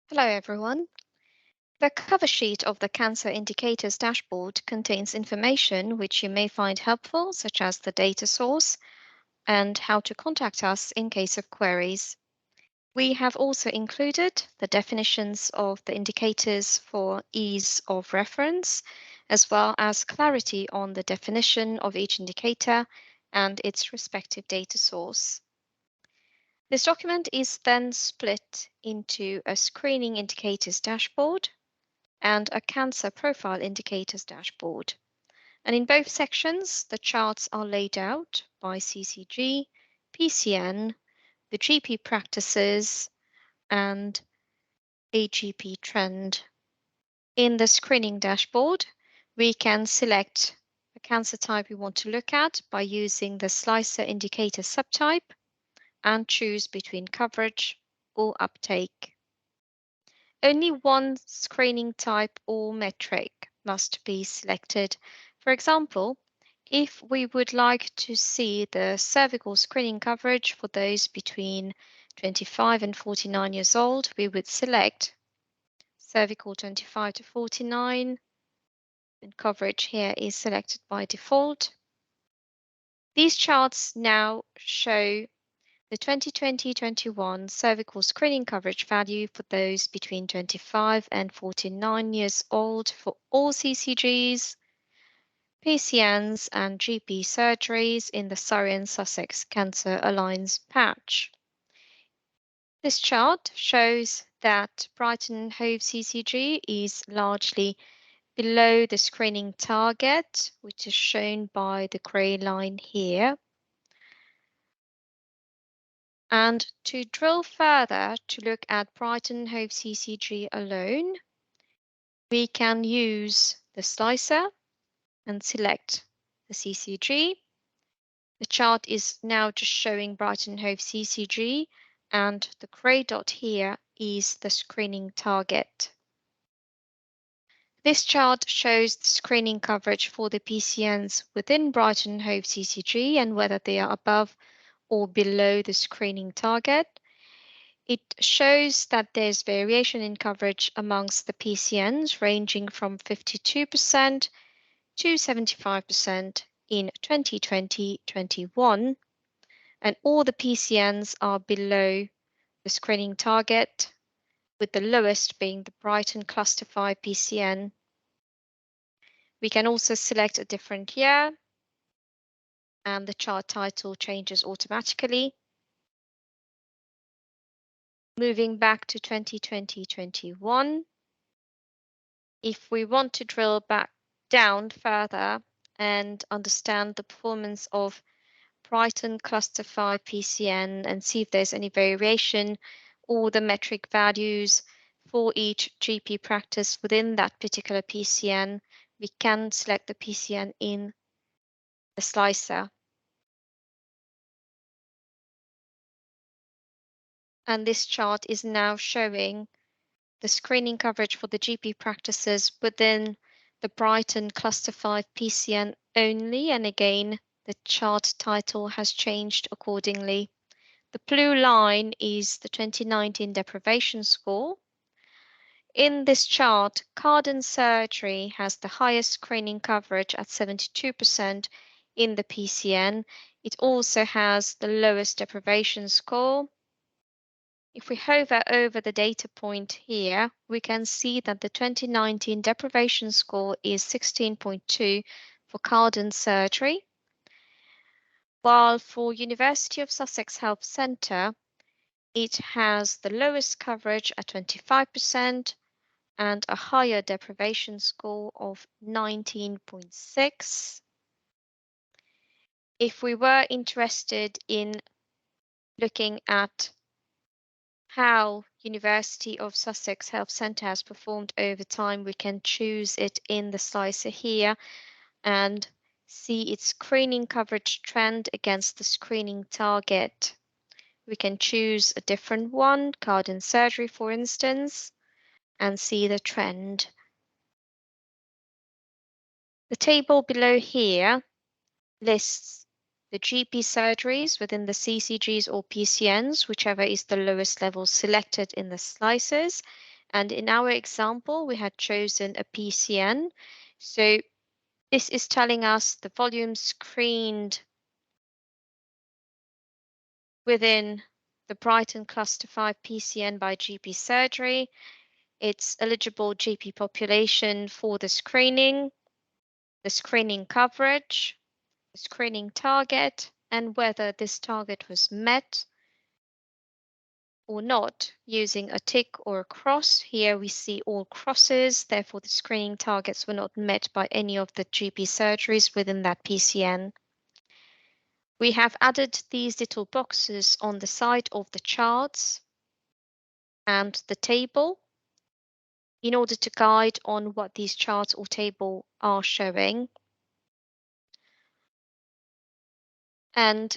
Hello, everyone. The cover sheet of the Cancer Indicators dashboard contains information which you may find helpful, such as the data source and how to contact us in case of queries. We have also included the definitions of the indicators for ease of reference, as well as clarity on the definition of each indicator and its respective data source. This document is then split into a screening indicators dashboard and a cancer profile indicators dashboard. And in both sections, the charts are laid out by CCG, PCN, the GP practices, and AGP trend. In the screening dashboard, we can select a cancer type we want to look at by using the slicer indicator subtype and choose between coverage or uptake. Only one screening type or metric must be selected. For example, if we would like to see the cervical screening coverage for those between 25 and 49 years old, we would select cervical 25 to 49, and coverage here is selected by default. These charts now show the 2020-21 cervical screening coverage value for those between 25 and 49 years old for all CCGs, PCNs, and GP surgeries in the Surrey and Sussex Cancer Alliance patch. This chart shows that Brighton and Hove CCG is largely below the screening target, which is shown by the grey line here. And to drill further to look at Brighton and Hove CCG alone, we can use the slicer and select the CCG. The chart is now just showing Brighton and Hove CCG, and the grey dot here is the screening target. This chart shows the screening coverage for the PCNs within Brighton and Hove CCG and whether they are above or below the screening target. It shows that there's variation in coverage amongst the PCNs ranging from 52% to 75% in 2020-21, and all the PCNs are below the screening target, with the lowest being the Brighton Cluster 5 PCN. We can also select a different year, and the chart title changes automatically. Moving back to 2020-21, if we want to drill back down further and understand the performance of Brighton Cluster 5 PCN and see if there's any variation or the metric values for each GP practice within that particular PCN, we can select the PCN in the slicer. And this chart is now showing the screening coverage for the GP practices within the Brighton Cluster 5 PCN only, and again, the chart title has changed accordingly. The blue line is the 2019 Deprivation Score. In this chart, Cardan surgery has the highest screening coverage at 72% in the PCN. It also has the lowest deprivation score. If we hover over the data point here, we can see that the 2019 deprivation score is 16.2 for Cardan surgery, while for University of Sussex Health Centre, it has the lowest coverage at 25% and a higher deprivation score of 19.6. If we were interested in looking at how University of Sussex Health Centre has performed over time, we can choose it in the slicer here and see its screening coverage trend against the screening target. We can choose a different one, Cardan surgery, for instance, and see the trend. The table below here lists the GP surgeries within the CCGs or PCNs, whichever is the lowest level selected in the slices, And in our example, we had chosen a PCN. So this is telling us the volume screened within the Brighton Cluster 5 PCN by GP surgery, its eligible GP population for the screening coverage, the screening target, and whether this target was met or not using a tick or a cross. Here we see all crosses, therefore the screening targets were not met by any of the GP surgeries within that PCN. We have added these little boxes on the side of the charts and the table in order to guide on what these charts or table are showing. And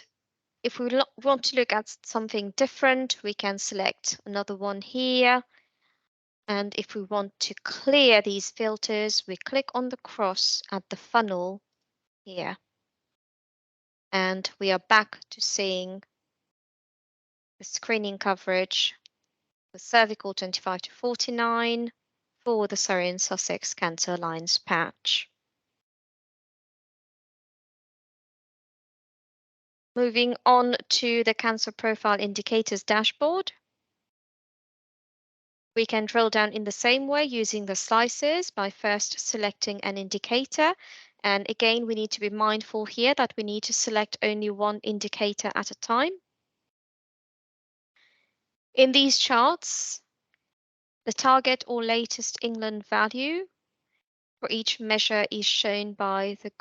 if we want to look at something different, we can select another one here. And if we want to clear these filters, we click on the cross at the funnel here. And we are back to seeing the screening coverage for cervical 25 to 49 for the Surrey and Sussex Cancer Alliance patch. Moving on to the Cancer Profile Indicators dashboard. We can drill down in the same way using the slices by first selecting an indicator. And again, we need to be mindful here that we need to select only one indicator at a time. In these charts, the target or latest England value for each measure is shown by the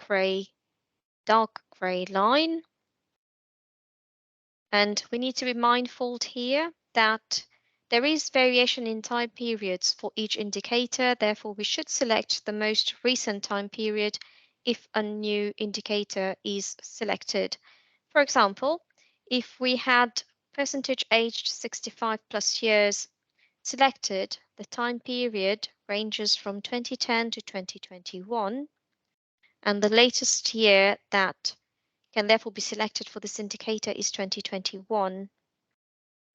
dark grey line. And we need to be mindful here that there is variation in time periods for each indicator. Therefore, we should select the most recent time period if a new indicator is selected. For example, if we had percentage aged 65 plus years selected, the time period ranges from 2010 to 2021, and the latest year that can therefore be selected for this indicator is 2021.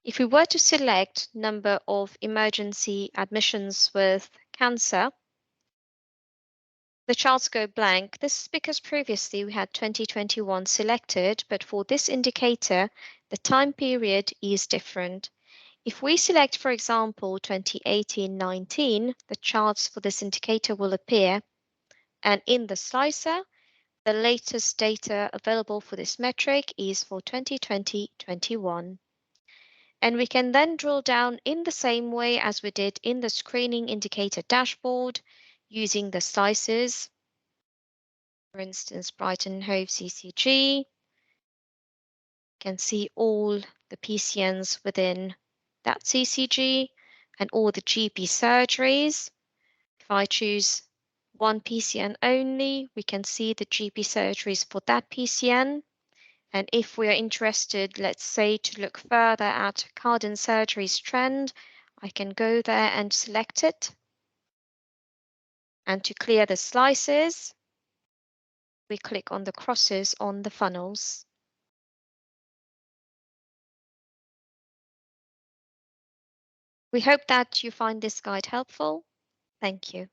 If we were to select number of emergency admissions with cancer, the charts go blank. This is because previously we had 2021 selected, but for this indicator, the time period is different. If we select, for example, 2018-19, the charts for this indicator will appear, and in the slicer, the latest data available for this metric is for 2020-21. And we can then drill down in the same way as we did in the screening indicator dashboard using the slices. For instance, Brighton Hove CCG. You can see all the PCNs within that CCG and all the GP surgeries. If I choose one PCN only, we can see the GP surgeries for that PCN. And if we are interested, let's say, to look further at Cardan surgery's trend, I can go there and select it. And to clear the slices, we click on the crosses on the funnels. We hope that you find this guide helpful. Thank you.